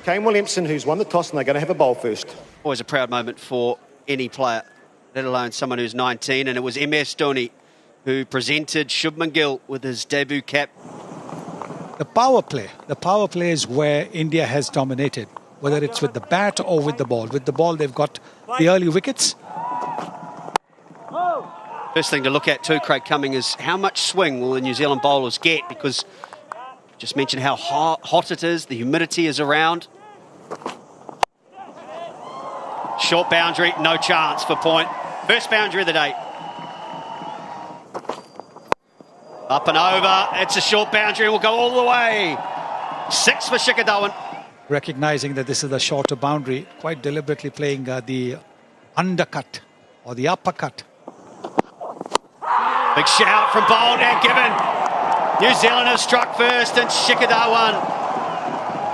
Kane Williamson, who's won the toss, and they're going to have a bowl first. Always a proud moment for any player, let alone someone who's 19, and it was MS Dhoni who presented Shubman Gill with his debut cap. The power play is where India has dominated, whether it's with the bat or with the ball. With the ball, they've got the early wickets. First thing to look at too, Craig Cumming, is how much swing will the New Zealand bowlers get, because just mentioned how hot it is, the humidity is around. Short boundary, no chance for point. First boundary of the day. Up and over, it's a short boundary, will go all the way. 6 for Shikhar Dhawan. Recognising that this is a shorter boundary, quite deliberately playing the undercut or the uppercut. Big shout from Bolt and given. New Zealand has struck first, and Shikhar Dhawan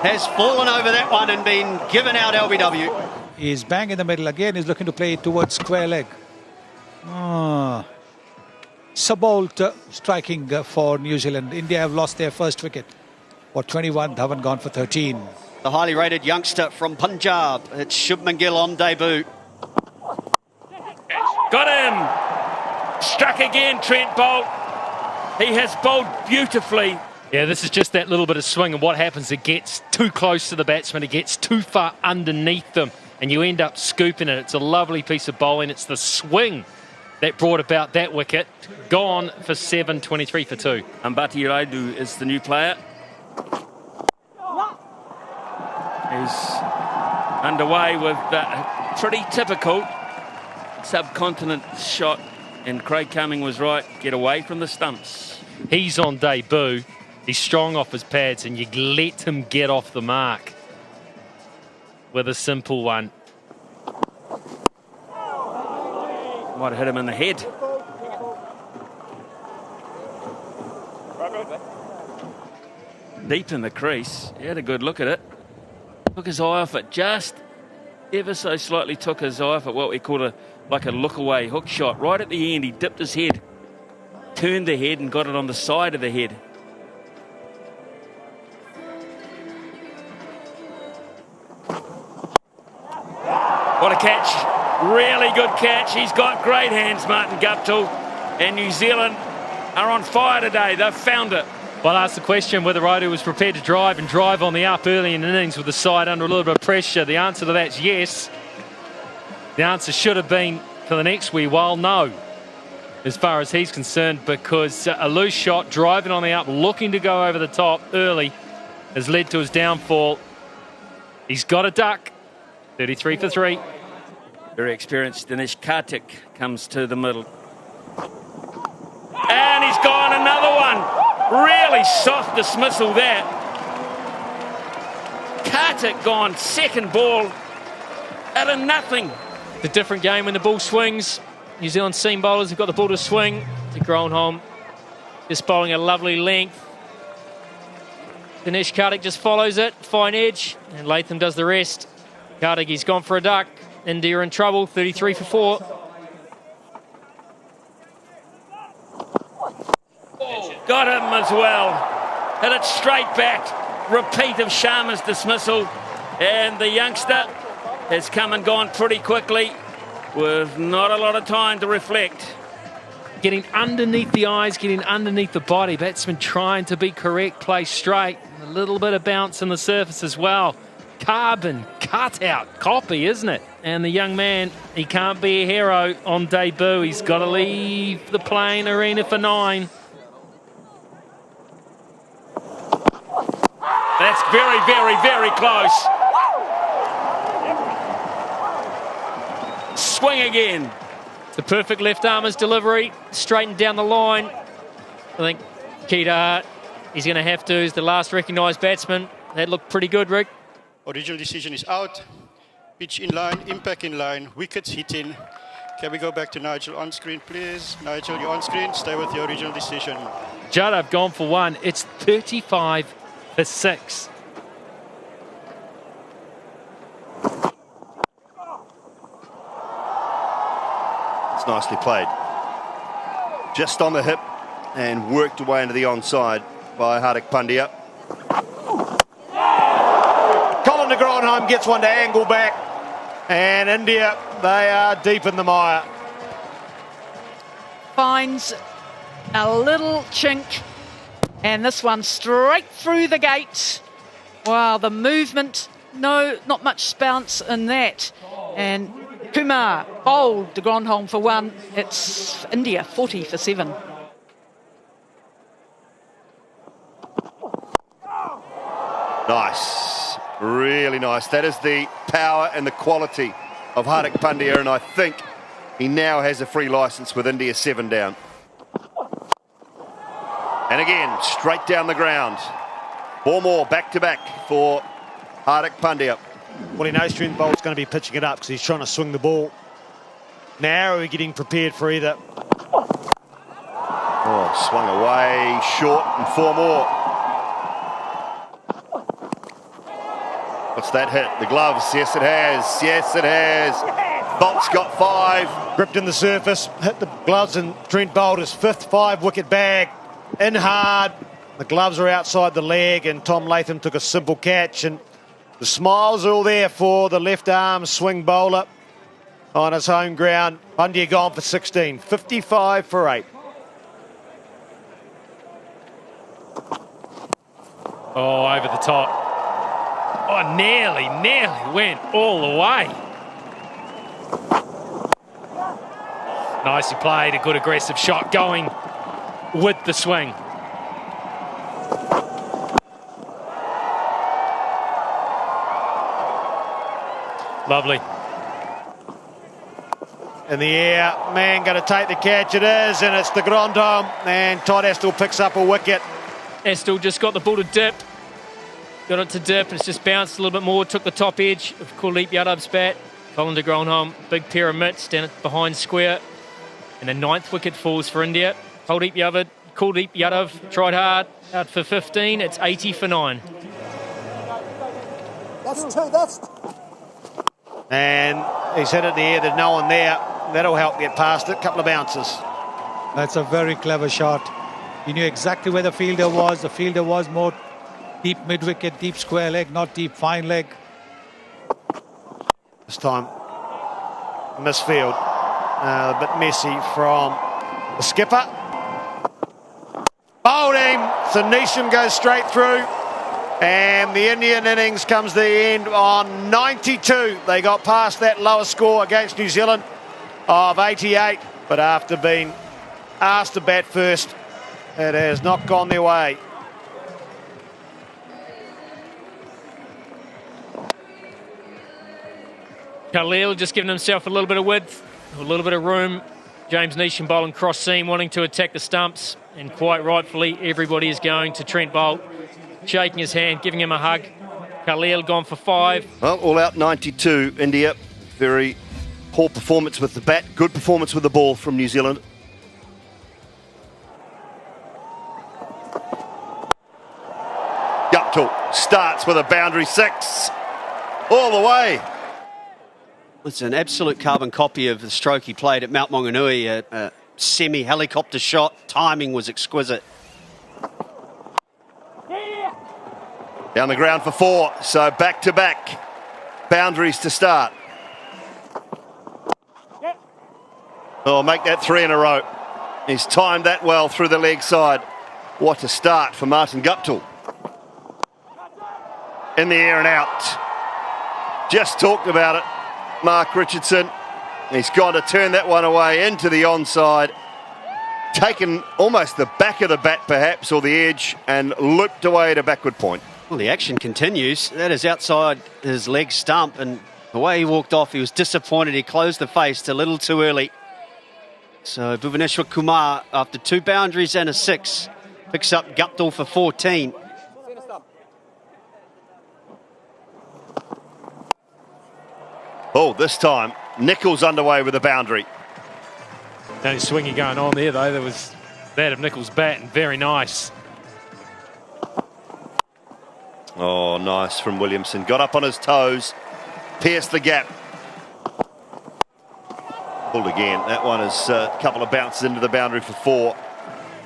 has fallen over that one and been given out LBW. He's bang in the middle again. He's looking to play it towards square leg. Bolt striking for New Zealand. India have lost their first wicket for 21. Dhawan gone for 13. The highly rated youngster from Punjab. It's Shubman Gill on debut. Got him! Struck again, Trent Bolt. He has bowled beautifully. Yeah, this is just that little bit of swing, and what happens, it gets too close to the batsman, it gets too far underneath them, and you end up scooping it. It's a lovely piece of bowling. It's the swing that brought about that wicket. Gone for 7, 23 for 2. Ambati Raidu is the new player. He's underway with a pretty typical subcontinent shot, and Craig Cumming was right. Get away from the stumps. He's on debut. He's strong off his pads, and you let him get off the mark with a simple one. Might have hit him in the head. Deep in the crease. He had a good look at it. Took his eye off it. Just ever so slightly took his eye off it. What we call a look away hook shot. Right at the end, he dipped his head, turned the head and got it on the side of the head. What a catch. Really good catch. He's got great hands, Martin Guptill. And New Zealand are on fire today. They've found it. Well, I asked the question whether Raidu was prepared to drive on the up early in the innings with the side under a little bit of pressure. The answer to that's yes. The answer should have been, for the next wee while, no, as far as he's concerned, because a loose shot, driving on the up, looking to go over the top early, has led to his downfall. He's got a duck. 33 for 3. Very experienced Dinesh Karthik comes to the middle. And he's gone, another one. Really soft dismissal there. Karthik gone, second ball out of nothing. The different game when the ball swings. New Zealand seam bowlers have got the ball to swing. De Groenholm just bowling a lovely length. Dinesh Karthik just follows it, fine edge, and Latham does the rest. Karthik, he's gone for a duck. India in trouble, 33 for 4. Got him as well. Hit it straight back. Repeat of Sharma's dismissal. And the youngster has come and gone pretty quickly with not a lot of time to reflect. Getting underneath the eyes, getting underneath the body. Batsman trying to be correct, play straight. A little bit of bounce on the surface as well. Carbon cutout copy, isn't it? And the young man, he can't be a hero on debut. He's got to leave the playing arena for 9. That's very, very, very close. Swing again. The perfect left armer's delivery, straightened down the line. I think Kedar, he's going to have to, as the last recognised batsman. That looked pretty good, Rick. Original decision is out. Pitch in line, impact in line, wickets hitting. Can we go back to Nigel on screen, please? Nigel, you're on screen. Stay with the original decision. Judd, I've gone for 1. It's 35 for 6. It's nicely played. Just on the hip and worked away into the onside by Hardik Pandya. Colin de Groot Gronholm gets one to angle back. And India, they are deep in the mire. Finds a little chink, and this one straight through the gate. Wow, the movement, no, not much bounce in that. And Kumar bowled to Gronholm for one. It's India 40 for 7. Nice, really nice. That is the power and the quality of Hardik Pandya, and I think he now has a free licence with India 7 down. And again, straight down the ground. 4 more back-to-back for Hardik Pandya. Well, he knows Trent Bolt's going to be pitching it up because he's trying to swing the ball. Now we're getting prepared for either. Oh, swung away, short, and 4 more. What's that hit? The gloves. Yes, it has. Yes, it has. Bolt's got 5. Gripped in the surface, hit the gloves, and Trent Bolt is 5th 5-wicket bag. In hard. The gloves are outside the leg, and Tom Latham took a simple catch. And the smiles are all there for the left arm swing bowler on his home ground. Pandya gone for 16. 55 for 8. Oh, over the top. Oh, nearly went all the way. Nicely played, a good aggressive shot going with the swing. Lovely. In the air, man going to take the catch, it is, and it's the Gronholm, and Todd Astle picks up a wicket. Astle just got the ball to dip. Got it to dip, and it's just bounced a little bit more, took the top edge of Kuldeep Yadav's bat. Colin de Gronholm, big pair of mitts down at behind square. And the 9th wicket falls for India. Kuldeep Yadav tried hard, out for 15. It's 80 for 9. And he's hit it in the air, there's no one there. That'll help get past it. Couple of bounces. That's a very clever shot. He knew exactly where the fielder was. The fielder was more deep mid-wicket, deep square leg, not deep fine leg. This time, misfield. A bit messy from the skipper. Bowled him. So Neesham goes straight through. And the Indian innings comes to the end on 92. They got past that lower score against New Zealand of 88. But after being asked to bat first, it has not gone their way. Khalil just giving himself a little bit of width, a little bit of room. James Neesham bowling cross seam, wanting to attack the stumps. And quite rightfully, everybody is going to Trent Bolt, shaking his hand, giving him a hug. Khalil gone for 5. Well, all out 92, India. Very poor performance with the bat, good performance with the ball from New Zealand. Guptill starts with a boundary 6. All the way. It's an absolute carbon copy of the stroke he played at Mount Maunganui, a semi-helicopter shot. Timing was exquisite. Down the ground for 4, so back-to-back boundaries to start. Oh, make that 3 in a row. He's timed that well through the leg side. What a start for Martin Guptill. In the air and out. Just talked about it. Mark Richardson, he's gone to turn that one away into the onside, taken almost the back of the bat perhaps, or the edge, and looped away to backward point. Well, the action continues. That is outside his leg stump, and the way he walked off, he was disappointed. He closed the face a little too early. So Bhuvaneshwar Kumar, after 2 boundaries and a 6, picks up Guptill for 14. Oh, this time, Nichols underway with a boundary. No swinging going on there, though. There was that of Nichols' bat, and very nice. Oh, nice from Williamson. Got up on his toes, pierced the gap. Pulled again. That one is a couple of bounces into the boundary for 4.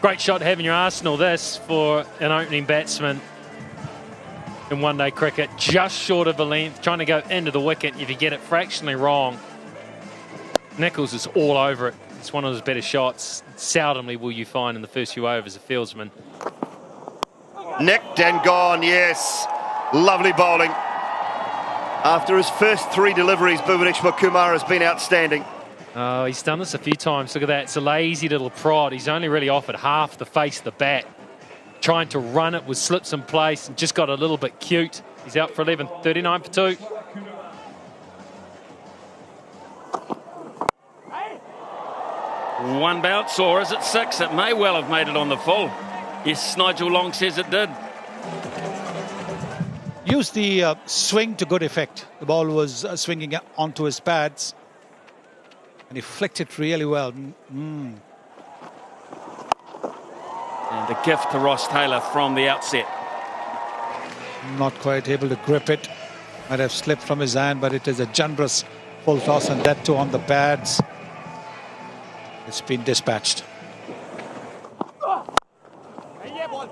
Great shot to have in your arsenal, this, for an opening batsman. in one-day cricket, just short of a length, trying to go into the wicket. If you get it fractionally wrong, Nichols is all over it. It's one of his better shots. Seldomly will you find in the first few overs a fieldsman. Nicked and gone, yes. Lovely bowling. After his first 3 deliveries, Bhuvaneshwar Kumar has been outstanding. Oh, he's done this a few times. Look at that. It's a lazy little prod. He's only really offered half the face of the bat. Trying to run it with slips in place and just got a little bit cute. He's out for 11, 39 for 2. One bounce, or is it 6? It may well have made it on the full. Yes, Nigel Long says it did. Used the swing to good effect. The ball was swinging onto his pads, and he flicked it really well. And a gift to Ross Taylor from the outset. Not quite able to grip it. Might have slipped from his hand, but it is a generous full toss, and that too on the pads. It's been dispatched.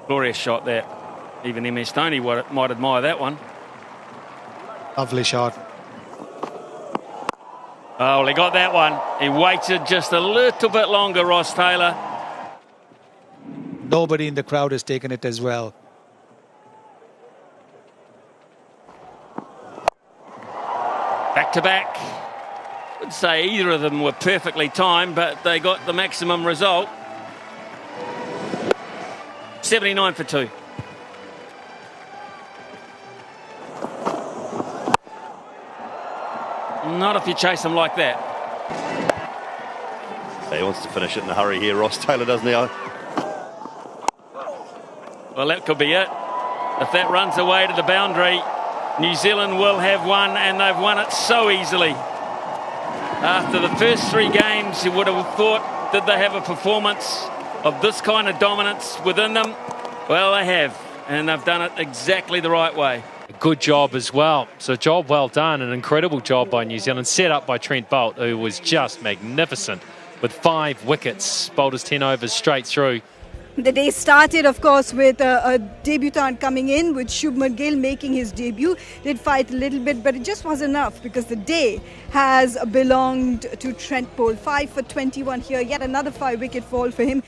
Glorious shot there. Even MS Stoney might admire that one. Lovely shot. Oh, well, he got that one. He waited just a little bit longer, Ross Taylor. Nobody in the crowd has taken it as well. Back to back. Would say either of them were perfectly timed, but they got the maximum result. 79 for 2. Not if you chase them like that. He wants to finish it in a hurry here, Ross Taylor, doesn't he? Well, that could be it. If that runs away to the boundary, New Zealand will have won, and they've won it so easily. After the first 3 games, you would have thought, did they have a performance of this kind of dominance within them? Well, they have, and they've done it exactly the right way. Good job as well. So job well done. An incredible job by New Zealand, set up by Trent Boult, who was just magnificent with 5 wickets. Bowled his 10 overs straight through. The day started, of course, with a debutant coming in, with Shubman Gill making his debut. Did fight a little bit, but it just wasn't enough because the day has belonged to Trent Boult. 5 for 21 here, yet another 5-wicket fall for him.